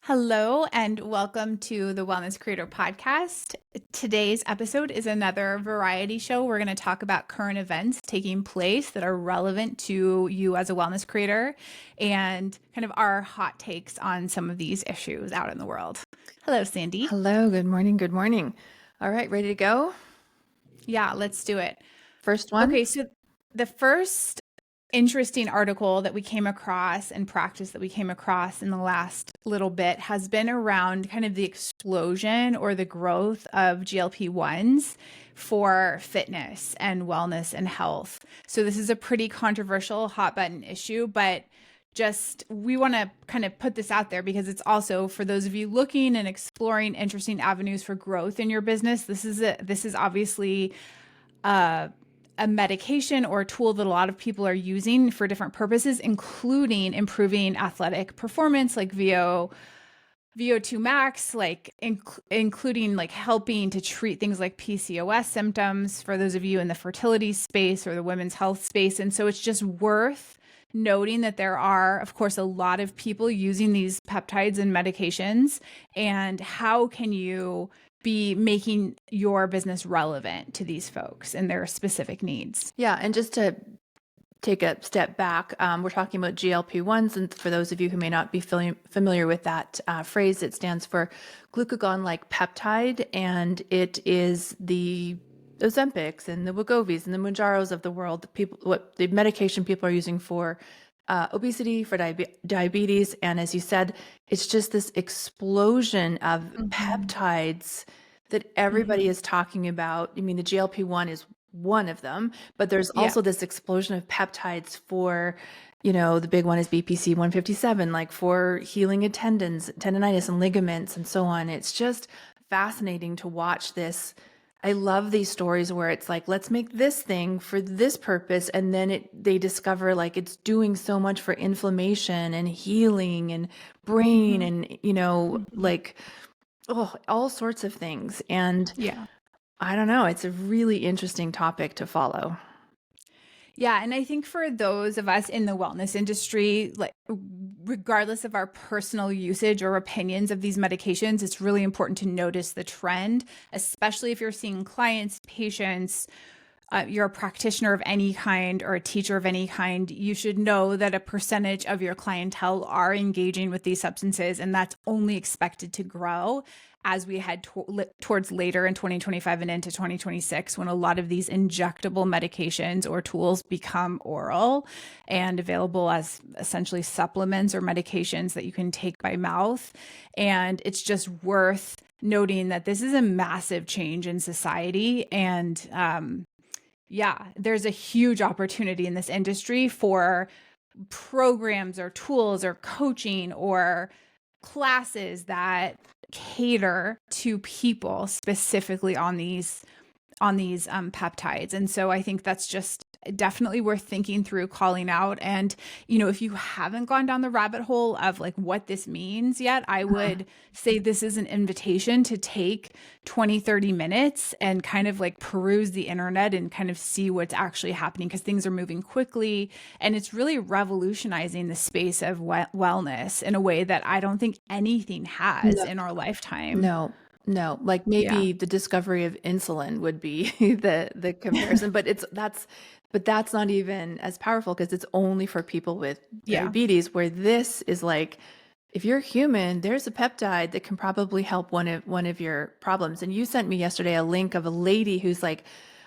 Hello, and welcome to the Wellness Creator Podcast. Today's episode is another variety show. We're going to talk about current events taking place that are relevant to you as a wellness creator and kind of our hot takes on some of these issues out in the world. Hello, Sandy. Hello, good morning, good morning. All right, ready to go? Yeah, let's do it. First one? Okay, so the first interesting article that we came across and practice that we came across in the last little bit has been around kind of the explosion or the growth of GLP-1s for fitness and wellness and health. So this is a pretty controversial hot button issue, but just we want to kind of put this out there because it's also for those of you looking and exploring interesting avenues for growth in your business. This is obviously a medication or a tool that a lot of people are using for different purposes, including improving athletic performance like VO2 max, like including like helping to treat things like PCOS symptoms for those of you in the fertility space or the women's health space. And so it's just worth noting that there are, of course, a lot of people using these peptides and medications. And how can you be making your business relevant to these folks and their specific needs? Yeah, and just to take a step back, we're talking about GLP-1s, and for those of you who may not be familiar with that phrase, it stands for glucagon-like peptide, and it is the Ozempics and the Wegovy's and the Mounjaros of the world, the medication people are using for obesity, for diabetes, and as you said, it's just this explosion of peptides that everybody is talking about. I mean, the GLP-1 is one of them, but there's also this explosion of peptides for, the big one is BPC 157, like for healing of tendonitis and ligaments and so on. It's just fascinating to watch this. I love these stories where it's like, let's make this thing for this purpose. And then they discover like it's doing so much for inflammation and healing and brain and, like, all sorts of things. And I don't know, it's a really interesting topic to follow. Yeah, and I think for those of us in the wellness industry, like regardless of our personal usage or opinions of these medications, it's really important to notice the trend, especially if you're seeing clients, patients, you're a practitioner of any kind or a teacher of any kind. You should know that a percentage of your clientele are engaging with these substances, and that's only expected to grow as we head towards later in 2025 and into 2026, when a lot of these injectable medications or tools become oral and available as essentially supplements or medications that you can take by mouth. And it's just worth noting that this is a massive change in society. And there's a huge opportunity in this industry for programs or tools or coaching or classes that cater to people specifically on these peptides. And so I think that's just definitely worth thinking through, calling out. And, if you haven't gone down the rabbit hole of like what this means yet, I would say this is an invitation to take 20, 30 minutes and kind of like peruse the internet and kind of see what's actually happening, because things are moving quickly and it's really revolutionizing the space of wellness in a way that I don't think anything has in our lifetime. No, like maybe the discovery of insulin would be the comparison, but that's not even as powerful because it's only for people with diabetes, where this is like, if you're human, there's a peptide that can probably help one of your problems. And you sent me yesterday a link of a lady who's like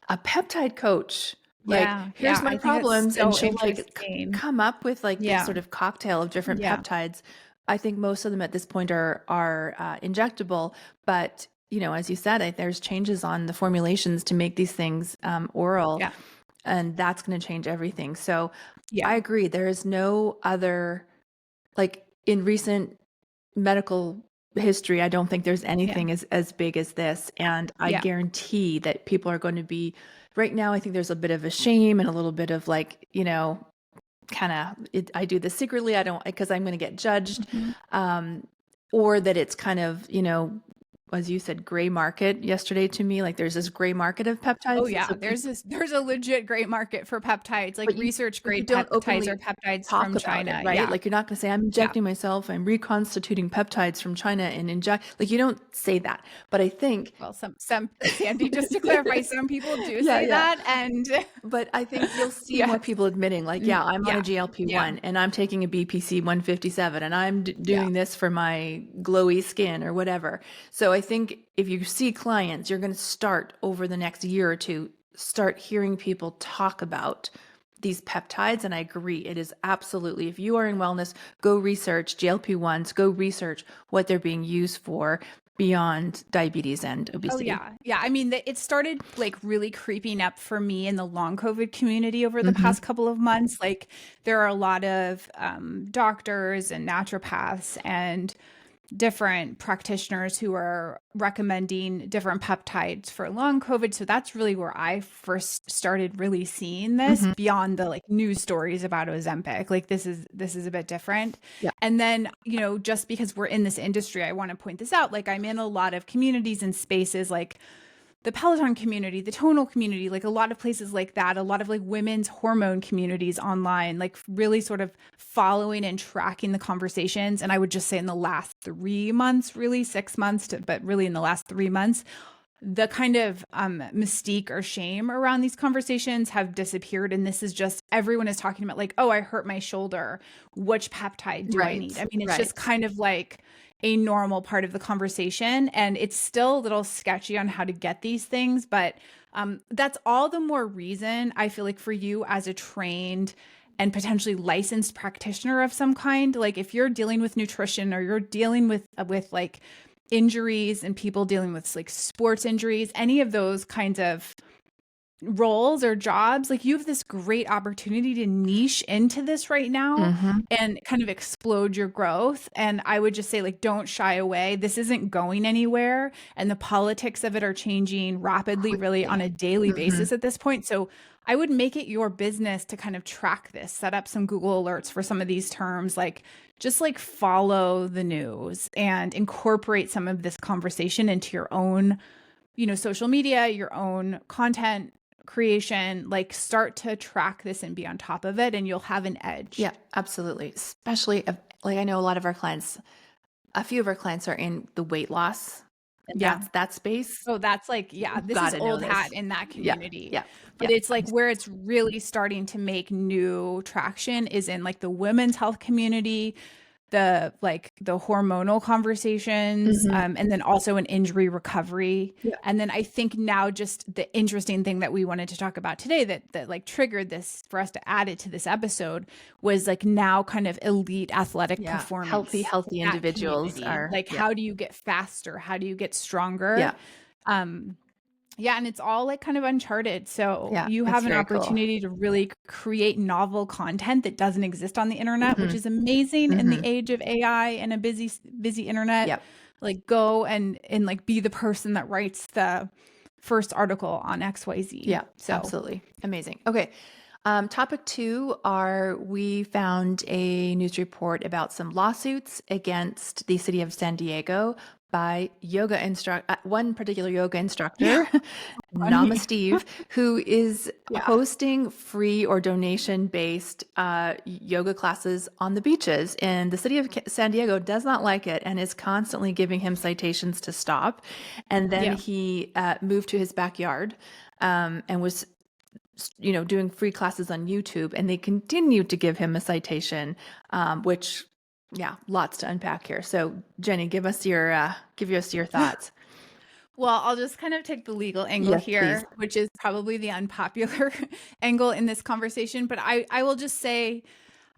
a peptide coach. Like, here's my problems, and she'll like come up with like this sort of cocktail of different peptides. I think most of them at this point are injectable, but as you said, there's changes on the formulations to make these things oral, and that's going to change everything. So I agree. There is no other, like in recent medical history, I don't think there's anything as big as this, and I guarantee that people are going to be. Right now, I think there's a bit of a shame and a little bit of like, kind of, I do this secretly. I don't, because I'm going to get judged, or that it's kind of, as you said, gray market yesterday to me. Like there's this gray market of Oh peptides. And yeah, so there's a legit great market for peptides, like research but you grade don't peptides or openly peptides talk from about it, China. right? Yeah. Like you're not going to say, I'm Yeah. injecting myself, I'm reconstituting peptides from China and inject, like you don't say that. But I think, Well, some Sandy, just to clarify, some people do yeah, say yeah. that, and But I think you'll see more yes. people admitting, like, yeah, I'm on Yeah. a Yeah. GLP-1 and I'm taking a BPC 157 and I'm Yeah. doing this for my glowy skin or whatever. So I think if you see clients, you're going to start over the next year or two, start hearing people talk about these peptides. And I agree, it is absolutely, if you are in wellness, go research GLP-1s, go research what they're being used for beyond diabetes and Oh obesity. yeah. Yeah. I mean, it started like really creeping up for me in the long COVID community over the Hmm. past couple of months. Like there are a lot of doctors and naturopaths and different practitioners who are recommending different peptides for long COVID. So that's really where I first started really seeing this Hmm. beyond the like news stories about Ozempic. Like this is a bit different. Yeah. And then, just because we're in this industry, I want to point this out. Like I'm in a lot of communities and spaces like the Peloton community, the tonal community, like a lot of places like that, a lot of like women's hormone communities online, like really sort of following and tracking the conversations. And I would just say in the last 3 months, really 6 months, but really in the last 3 months, the kind of mystique or shame around these conversations have disappeared. And this is just everyone is talking about like, oh, I hurt my shoulder. Which peptide do I need? Right. I mean, it's just Right. kind of like a normal part of the conversation. And it's still a little sketchy on how to get these things. But that's all the more reason I feel like for you as a trained and potentially licensed practitioner of some kind, like if you're dealing with nutrition or you're dealing with like injuries and people dealing with like sports injuries, any of those kinds of roles or jobs, like you have this great opportunity to niche into this right now Hmm. and kind of explode your growth. And I would just say, like, don't shy away. This isn't going anywhere. And the politics of it are changing rapidly, really on Quickly. a daily Hmm. basis at this point. So I would make it your business to kind of track this, set up some Google alerts for some of these terms, like just like follow the news and incorporate some of this conversation into your own, social media, your own content creation, like start to track this and be on top of it and you'll have an edge. Yeah, absolutely. Especially like I know a lot of our clients, a few of our clients are in the weight loss, and Yeah. that's that space. Oh, that's like, yeah, You've this got is to know old hat this. in that Yeah, community. yeah, But yeah. it's like where it's really starting to make new traction is in like the women's health community, the hormonal conversations, Hmm. and then also in injury recovery. Yeah. And then I think now just the interesting thing that we wanted to talk about today that like triggered this for us to add it to this episode was like now kind of elite athletic Yeah. performance Healthy in that individuals community. are, Like yeah, how do you get faster? How do you get stronger? yeah, Um, yeah, and it's all like kind of uncharted. So yeah. you It's have an very cool. opportunity to really create novel content that doesn't exist on the internet, which Hmm. is amazing in the Hmm. age of AI and a busy internet. Yep. Like go and like be the person that writes the first article on XYZ. Yeah, So absolutely. Amazing. Okay. Topic 2 are we found a news report about some lawsuits against the city of San Diego by one particular yoga yeah, instructor, Nama funny. Steve, who is Yeah. hosting free or donation-based yoga classes on the beaches. And the city of San Diego does not like it and is constantly giving him citations to stop. And then Yeah. he moved to his backyard and was doing free classes on YouTube, and they continued to give him a citation, which, yeah, lots to unpack here. So, Jenny, give us your thoughts. Well, I'll just kind of take the legal angle Yes, please. here, which is probably the unpopular angle in this conversation. But I will just say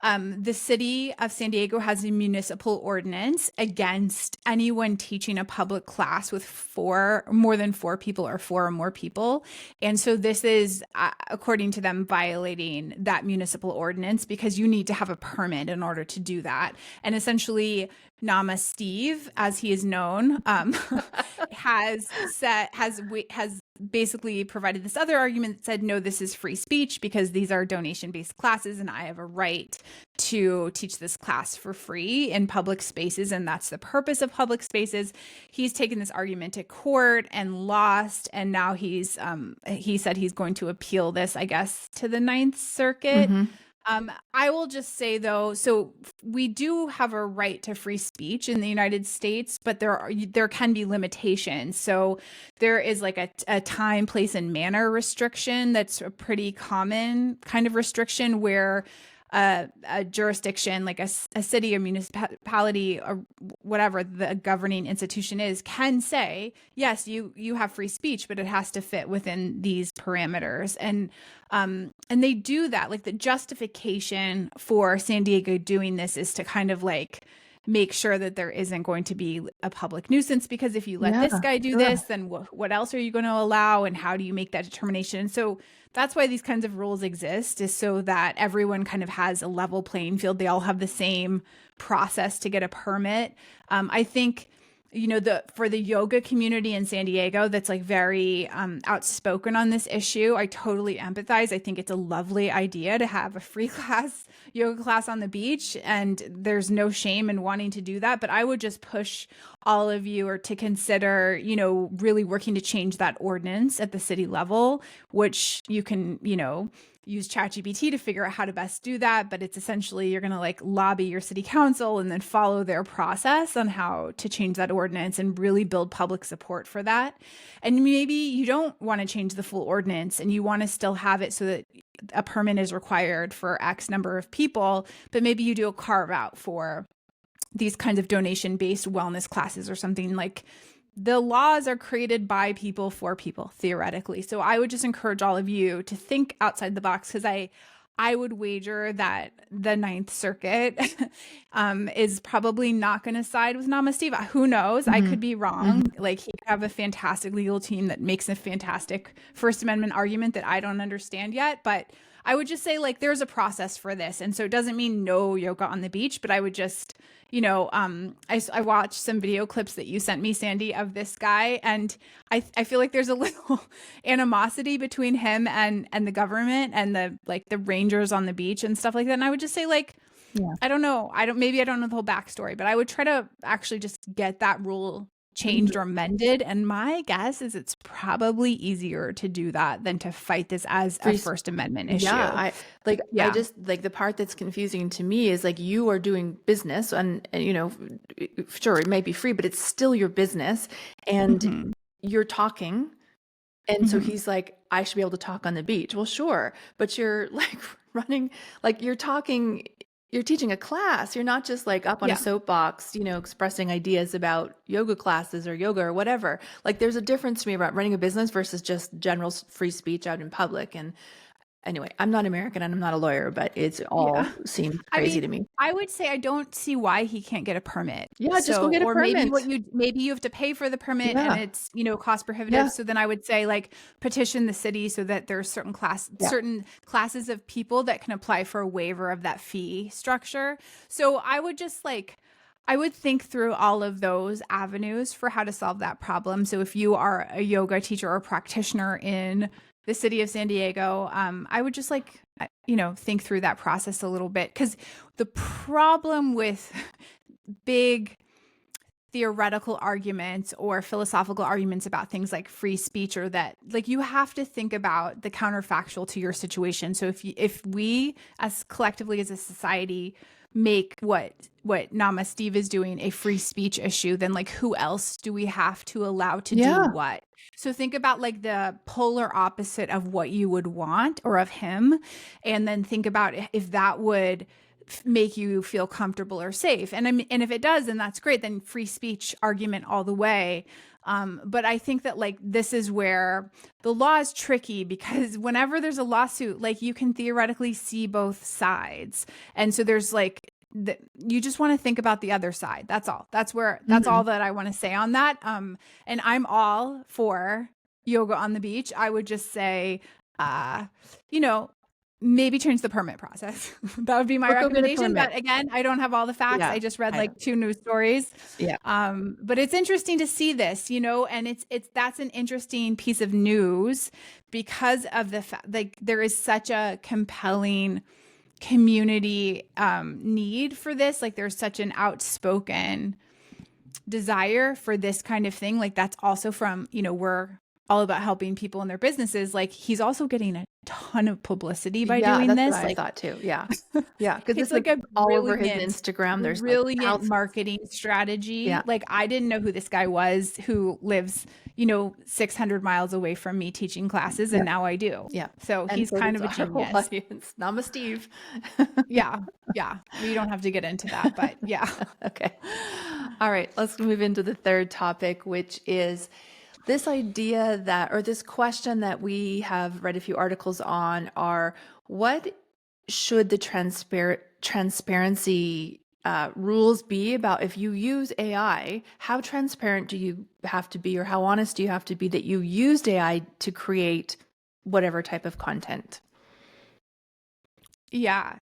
the city of San Diego has a municipal ordinance against anyone teaching a public class with more than four people or four or more people. And so this is, according to them, violating that municipal ordinance because you need to have a permit in order to do that. And essentially, Nama Steve, as he is known, has basically provided this other argument that said, no, this is free speech because these are donation-based classes and I have a right to teach this class for free in public spaces, and that's the purpose of public spaces. He's taken this argument to court and lost, and now he said he's going to appeal this, I guess, to the Ninth Circuit. I will just say, though, so we do have a right to free speech in the United States, but there can be limitations. So there is like a time, place, and manner restriction that's a pretty common kind of restriction where a jurisdiction, like a city or municipality or whatever the governing institution is, can say, yes, you have free speech, but it has to fit within these parameters. And they do that. Like the justification for San Diego doing this is to kind of like make sure that there isn't going to be a public nuisance, because if you let this guy do this, then what else are you going to allow, and how do you make that determination? And so that's why these kinds of rules exist, is so that everyone kind of has a level playing field. They all have the same process to get a permit. I think, you know, for the yoga community in San Diego that's like very outspoken on this issue, I totally empathize. I think it's a lovely idea to have a free yoga class on the beach, and there's no shame in wanting to do that. But I would just push all of you or to consider, you know, really working to change that ordinance at the city level, which you can, you know, use ChatGPT to figure out how to best do that. But it's essentially, you're going to like lobby your city council and then follow their process on how to change that ordinance and really build public support for that. And maybe you don't want to change the full ordinance and you want to still have it so that a permit is required for X number of people, but maybe you do a carve out for these kinds of donation-based wellness classes or something. Like, the laws are created by people for people, theoretically. So I would just encourage all of you to think outside the box, because I would wager that the Ninth Circuit is probably not going to side with Namaste. Who knows? I could be wrong. Like, he could have a fantastic legal team that makes a fantastic First Amendment argument that I don't understand yet. But I would just say, like, there's a process for this. And so it doesn't mean no yoga on the beach, but I would just, you know, I watched some video clips that you sent me, Sandy, of this guy. And I feel like there's a little animosity between him and the government and the rangers on the beach and stuff like that. And I would just say, like, I don't know. Maybe I don't know the whole backstory, but I would try to actually just get that rule changed or amended. And my guess is it's probably easier to do that than to fight this as a First Amendment issue. I just like, the part that's confusing to me is like, you are doing business and you know, sure, it might be free, but it's still your business and you're talking. And so he's like, I should be able to talk on the beach. Well, sure. But you're like running, like you're talking, you're teaching a class. You're not just like up on a soapbox, you know, expressing ideas about yoga classes or yoga or whatever. Like, there's a difference to me about running a business versus just general free speech out in public. And anyway, I'm not American and I'm not a lawyer, but it's all seemed crazy to me. I would say I don't see why he can't get a permit. Yeah, just go get a permit. Or maybe you have to pay for the permit and it's, you know, cost prohibitive. So then I would say, like, petition the city so that there's certain classes of people that can apply for a waiver of that fee structure. So I would just I would think through all of those avenues for how to solve that problem. So if you are a yoga teacher or practitioner in the city of San Diego, I would just think through that process a little bit, because the problem with big theoretical arguments or philosophical arguments about things like free speech, or that, like, you have to think about the counterfactual to your situation. So if we as collectively as a society make what Nama Steve is doing a free speech issue, then like, who else do we have to allow to do what? So think about like the polar opposite of what you would want, or of him, and then think about if that would make you feel comfortable or safe. And if it does, then that's great. Then free speech argument all the way. But I think that, like, this is where the law is tricky, because whenever there's a lawsuit, like, you can theoretically see both sides. And so there's like, you just want to think about the other side. That's all. That's all that I want to say on that. And I'm all for yoga on the beach. I would just say, you know, maybe change the permit process. That would be my Or go get a recommendation. permit. But again, I don't have all the facts. Yeah. I just read I know. like 2 news stories. Yeah. But it's interesting to see this, and that's an interesting piece of news because of the fact, like, there is such a compelling community need for this. Like, there's such an outspoken desire for this kind of thing. Like, that's also from, we're all about helping people in their businesses. Like, he's also getting a ton of publicity by Yeah, doing that's this. what I Like, thought too. Yeah. Yeah. Because it's it's like like a all over his brilliant, Instagram. There's like brilliant thousands. marketing strategy. Yeah. Like, I didn't know who this guy was who lives, 600 miles away from me teaching classes. And now I do. Yeah. So And he's so kind does of a our whole genius. audience. Nama Steve. Yeah. Yeah. We don't have to get into that, but yeah. Okay. All right. Let's move into the third topic, which is this idea that, or this question that we have read a few articles on, are what should the transparency rules be about if you use AI? How transparent do you have to be, or how honest do you have to be that you used AI to create whatever type of content? Yeah.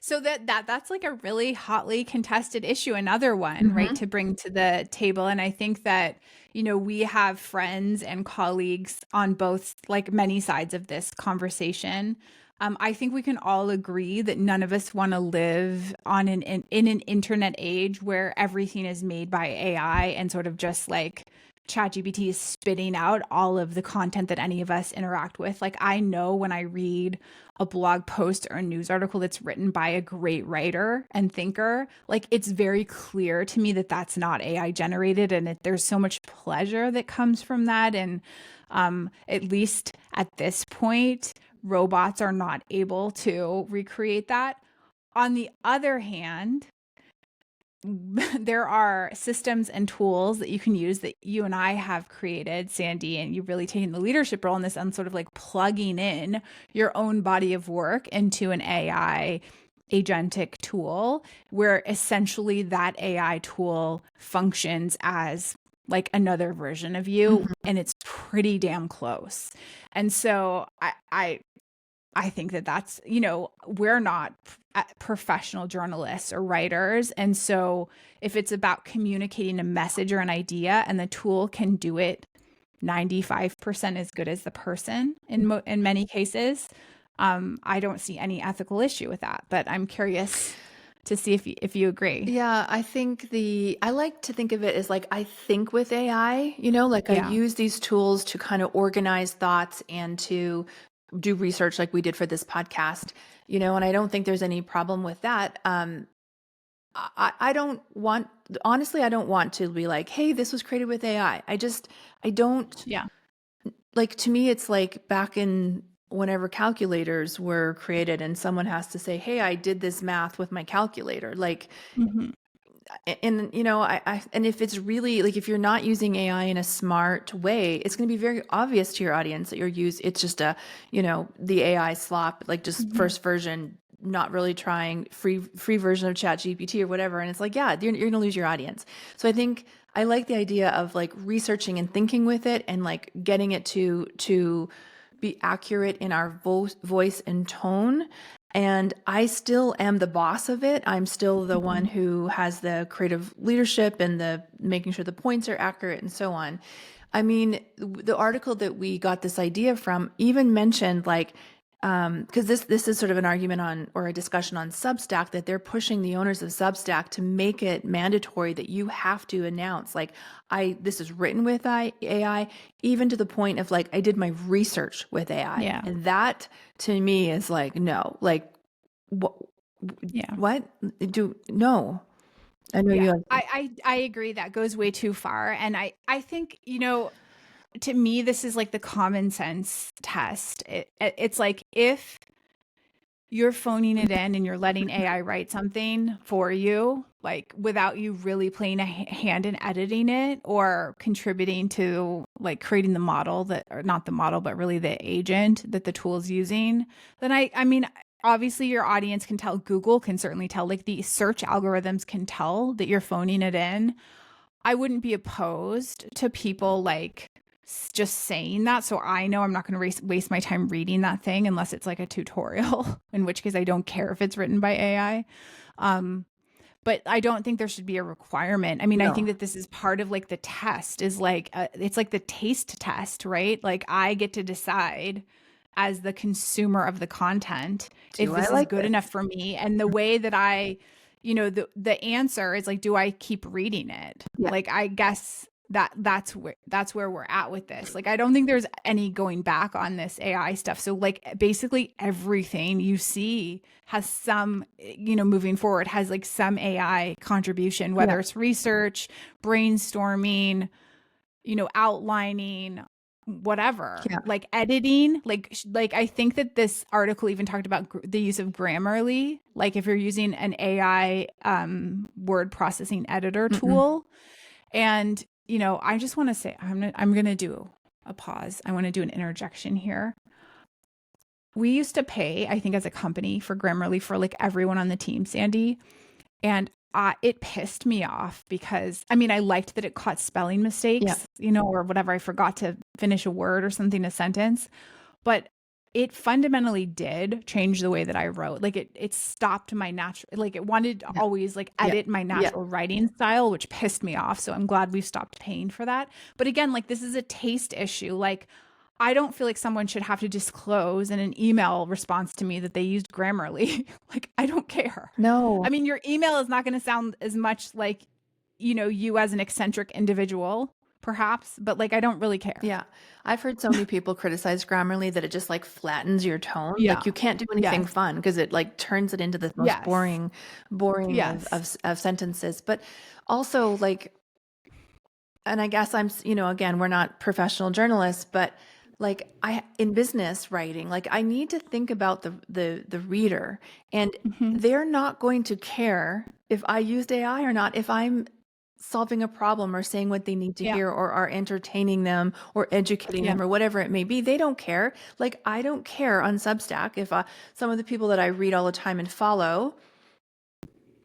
So that's like a really hotly contested issue, another one, right, to bring to the table. And I think that, we have friends and colleagues on both, like, many sides of this conversation. I think we can all agree that none of us want to live on in an internet age where everything is made by AI and sort of just like ChatGPT is spitting out all of the content that any of us interact with. Like, I know when I read a blog post or a news article that's written by a great writer and thinker, like, it's very clear to me that that's not AI generated, and there's so much pleasure that comes from that. And at least at this point, robots are not able to recreate that. On the other hand, there are systems and tools that you can use that you and I have created, Sandy, and you've really taken the leadership role in this, and sort of like plugging in your own body of work into an AI agentic tool, where essentially that AI tool functions as like another version of you, and it's pretty damn close. And so I think that that's, we're not professional journalists or writers. And so if it's about communicating a message or an idea and the tool can do it 95% as good as the person in many cases, I don't see any ethical issue with that. But I'm curious to see if you agree. Yeah, I think I like to think of it as like I think with AI, like I use these tools to kind of organize thoughts and to do research like we did for this podcast, and I don't think there's any problem with that. I don't want, honestly, I don't want to be like, hey, this was created with AI. I don't, like, to me, it's like back in whenever calculators were created and someone has to say, hey, I did this math with my calculator. Like, and and if it's really like, if you're not using AI in a smart way, it's going to be very obvious to your audience that it's just the AI slop, like just first version, not really trying free version of ChatGPT or whatever. And it's like, yeah, you're going to lose your audience. So I think I like the idea of like researching and thinking with it and like getting it to be accurate in our voice and tone. And I still am the boss of it. I'm still the one who has the creative leadership and the making sure the points are accurate and so on. I mean, the article that we got this idea from even mentioned like, because this is sort of an argument on, or a discussion on Substack, that they're pushing the owners of Substack to make it mandatory that you have to announce like, this is written with AI, even to the point of like, I did my research with AI. Yeah. And that to me is like, no, like, what? No. I know you have. I agree. That goes way too far. And I think, to me, this is like the common sense test. It's like, if you're phoning it in and you're letting AI write something for you, like without you really playing a hand in editing it or contributing to like creating the model or not the model, but really the agent that the tool is using, then I mean, obviously your audience can tell, Google can certainly tell, like the search algorithms can tell that you're phoning it in. I wouldn't be opposed to people like just saying that. So I know I'm not going to waste my time reading that thing unless it's like a tutorial, in which case I don't care if it's written by AI. But I don't think there should be a requirement. I mean, I think No. that this is part of like the test is like, it's like the taste test, right? Like I get to decide as the consumer of the content if Do I this is like good this? enough for me. And the way that the answer is like, do I keep reading it? Yeah. Like, I guess that's where we're at with this. Like, I don't think there's any going back on this AI stuff. So like basically everything you see has some, moving forward has like some AI contribution, whether it's research, brainstorming, outlining, whatever, Yeah. like editing, like I think that this article even talked about the use of Grammarly, like if you're using an AI word processing editor tool. And I just want to say I'm going to do a pause. I want to do an interjection here. We used to pay, I think as a company, for Grammarly for like everyone on the team, Sandy, and it pissed me off because I mean, I liked that it caught spelling mistakes, or whatever. I forgot to finish a word or something, a sentence, but it fundamentally did change the way that I wrote. Like it stopped my natural, like it wanted to always like edit my natural writing style, which pissed me off. So I'm glad we've stopped paying for that. But again, like this is a taste issue. Like I don't feel like someone should have to disclose in an email response to me that they used Grammarly. Like, I don't care. No. I mean, your email is not going to sound as much like, you as an eccentric individual, perhaps, but like, I don't really care. Yeah. I've heard so many people criticize Grammarly that it just like flattens your tone. Yeah. Like you can't do anything fun because it like turns it into the most boring of sentences. But also like, and I guess I'm, again, we're not professional journalists, but like in business writing, like I need to think about the reader, and they're not going to care if I used AI or not, if I'm solving a problem or saying what they need to hear or are entertaining them or educating them or whatever it may be. They don't care. Like I don't care on Substack if some of the people that I read all the time and follow,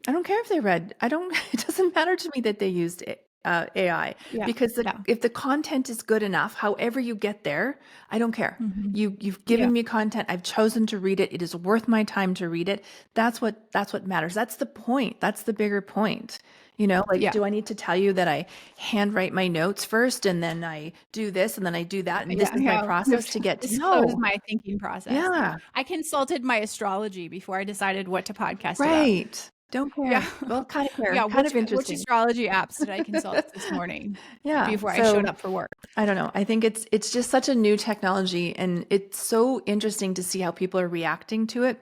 I don't care if they read. It doesn't matter to me that they used AI because if the content is good enough, however you get there, I don't care. You've given me content. I've chosen to read it. It is worth my time to read it. That's what matters. That's the point. That's the bigger point. Do I need to tell you that I handwrite my notes first and then I do this and then I do that and this is my process to get to know? Disclose my thinking process. Yeah. I consulted my astrology before I decided what to podcast about. Right. Don't care. Yeah. Well, kind of care. Yeah. Kind of interesting. Which astrology apps did I consult this morning? Before I So, showed up for work. I don't know. I think it's just such a new technology, and it's so interesting to see how people are reacting to it.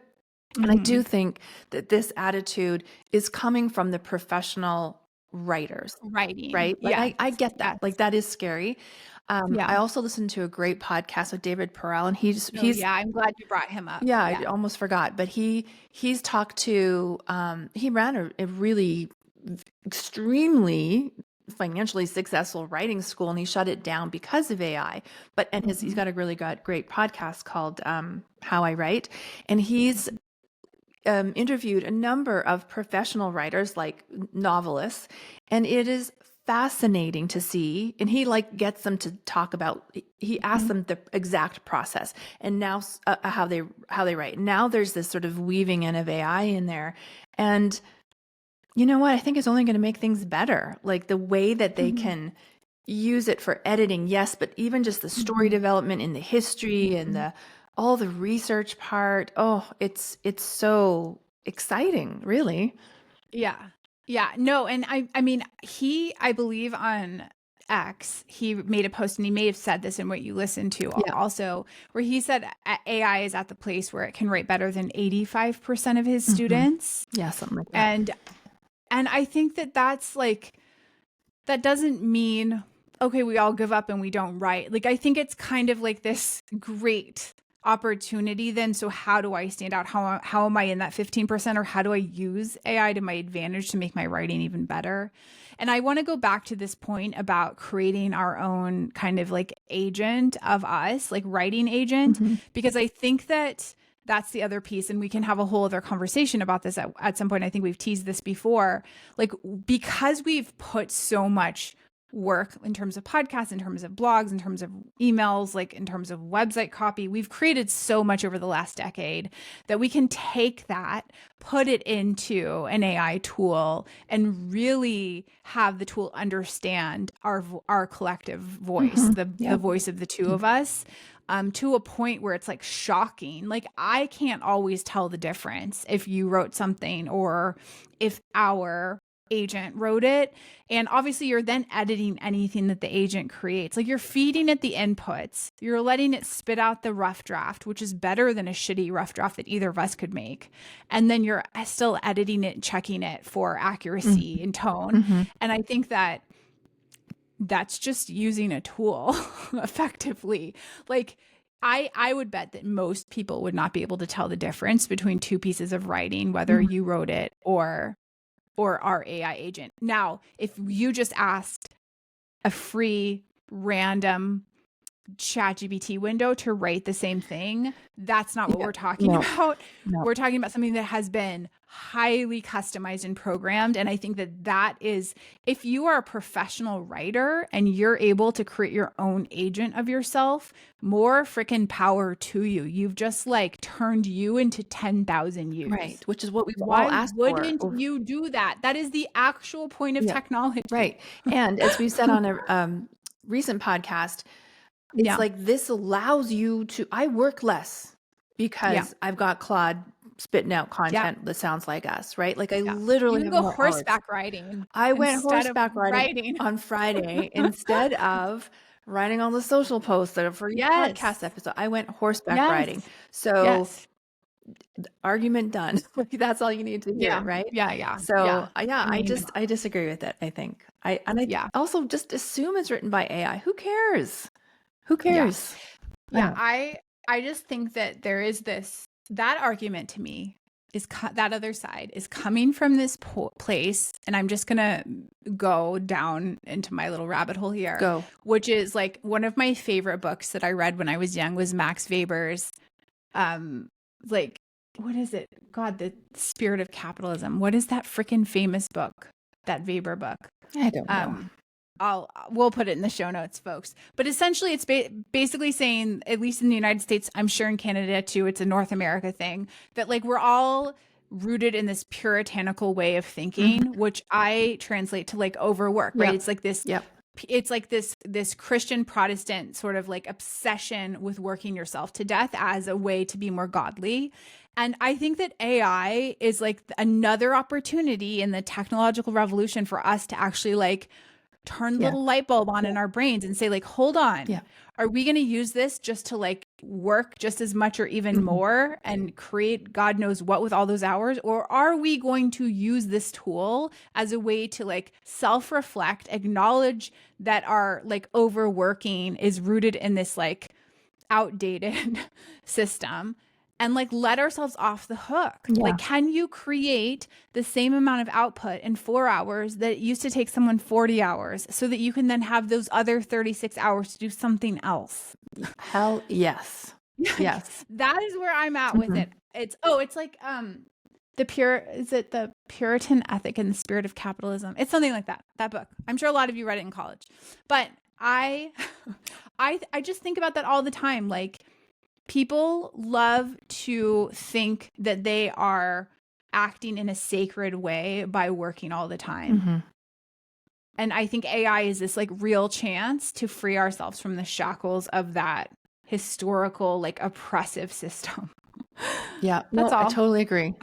And I do think that this attitude is coming from the professional writers. Writing. Right? Like I get that. Yes. Like that is scary. I also listened to a great podcast with David Perel, and he's I'm glad you brought him up. Yeah, I almost forgot, but he's talked to he ran a really extremely financially successful writing school, and he shut it down because of AI. But he's got a really great podcast called How I Write, and he's interviewed a number of professional writers like novelists, and it is fascinating to see. And he like gets them to talk about, he asks them the exact process and now how they write. Now there's this sort of weaving in of AI in there, and you know what, I think it's only going to make things better, like the way that they can use it for editing, yes, but even just the story development in the history and all the research part. Oh, it's so exciting, really. Yeah, no, and I mean, I believe on X, he made a post, and he may have said this in what you listened to also, where he said AI is at the place where it can write better than 85% of his students. Yeah, something like that. And I think that's like, that doesn't mean, okay, we all give up and we don't write. Like, I think it's kind of like this great opportunity then. So how do I stand out? How am I in that 15%, or how do I use AI to my advantage to make my writing even better? And I want to go back to this point about creating our own kind of like agent of us, like writing agent, because I think that's the other piece. And we can have a whole other conversation about this at some point. I think we've teased this before, like, because we've put so much work in terms of podcasts, in terms of blogs, in terms of emails, like in terms of website copy. We've created so much over the last decade that we can take that, put it into an AI tool, and really have the tool understand our collective voice, the voice of the two of us, to a point where it's like shocking. Like I can't always tell the difference if you wrote something or if our agent wrote it. And obviously you're then editing anything that the agent creates. Like you're feeding it the inputs, you're letting it spit out the rough draft, which is better than a shitty rough draft that either of us could make. And then you're still editing it, checking it for accuracy and tone. And I think that that's just using a tool effectively. Like I would bet that most people would not be able to tell the difference between two pieces of writing, whether you wrote it or our AI agent. Now, if you just asked a free random ChatGPT window to write the same thing, that's not what we're talking about. We're talking about something that has been highly customized and programmed. And I think that is, if you are a professional writer and you're able to create your own agent of yourself, more freaking power to you. You've just like turned you into 10,000 use. Right. Which is what we've Why all asked for. wouldn't you do that? That is the actual point of technology. Right. And as we said on a recent podcast, it's like this allows you to, I work less because I've got Claude spitting out content that sounds like us, right? Like I literally you can go horseback riding. I went horseback riding on Friday instead of writing all the social posts that are for your podcast episode. I went horseback riding. So argument done. That's all you need to hear, right? So I disagree with it, I think. I also just assume it's written by AI. Who cares? Who cares? I just think that there is that argument to me is that other side is coming from this place. And I'm just going to go down into my little rabbit hole here, which is like one of my favorite books that I read when I was young was Max Weber's, like, what is it? God, The Spirit of Capitalism. What is that freaking famous book? That Weber book? I don't know. We'll put it in the show notes, folks. But essentially, it's basically saying, at least in the United States, I'm sure in Canada too, it's a North America thing, that like we're all rooted in this puritanical way of thinking, which I translate to like overwork, right? It's like this. It's like this Christian Protestant sort of like obsession with working yourself to death as a way to be more godly. And I think that AI is like another opportunity in the technological revolution for us to actually like turn the little light bulb on in our brains and say like, hold on, are we going to use this just to like work just as much or even more and create God knows what with all those hours? Or are we going to use this tool as a way to like self-reflect, acknowledge that our like overworking is rooted in this like outdated system, and like let ourselves off the hook? Like, can you create the same amount of output in 4 hours that used to take someone 40 hours so that you can then have those other 36 hours to do something else? Hell yes. Yes. That is where I'm at with it. It's like the Puritan Ethic and the Spirit of Capitalism. It's something like that book. I'm sure a lot of you read it in college. But I just think about that all the time. Like, people love to think that they are acting in a sacred way by working all the time. And I think AI is this like real chance to free ourselves from the shackles of that historical, like oppressive system. That's all. I totally agree.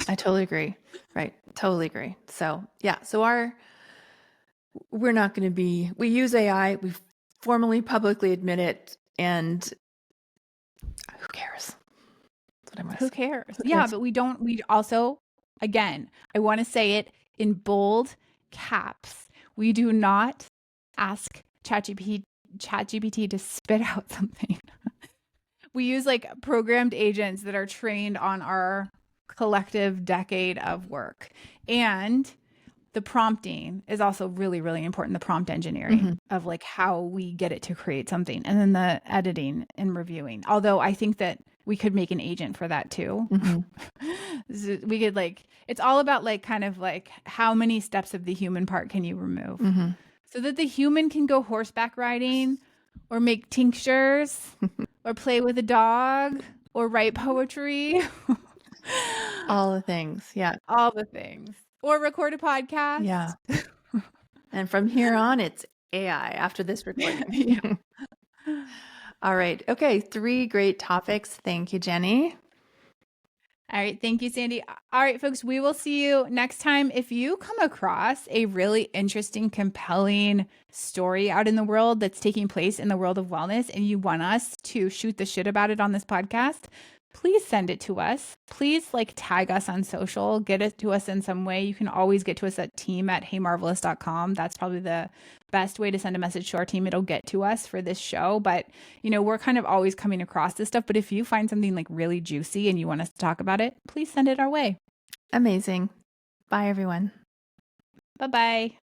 Right. Totally agree. So we're not going to be, we use AI, we formally publicly admit it, and who cares? That's what I'm Who cares? But we also, again, I want to say it in bold caps. We do not ask ChatGPT to spit out something. We use like programmed agents that are trained on our collective decade of work. And the prompting is also really, really important. The prompt engineering of like how we get it to create something, and then the editing and reviewing. Although I think that we could make an agent for that too. We could like, it's all about like kind of like how many steps of the human part can you remove? so that the human can go horseback riding or make tinctures or play with a dog or write poetry. All the things. Yeah. All the things. Or record a podcast. Yeah. And from here on, it's AI after this recording. Yeah. All right. Okay. 3 great topics. Thank you, Jenny. All right. Thank you, Sandy. All right, folks, we will see you next time. If you come across a really interesting, compelling story out in the world that's taking place in the world of wellness and you want us to shoot the shit about it on this podcast, please send it to us. Please tag us on social, get it to us in some way. You can always get to us at team@heymarvelous.com. That's probably the best way to send a message to our team. It'll get to us for this show. But, we're kind of always coming across this stuff. But if you find something really juicy and you want us to talk about it, please send it our way. Amazing. Bye, everyone. Bye-bye.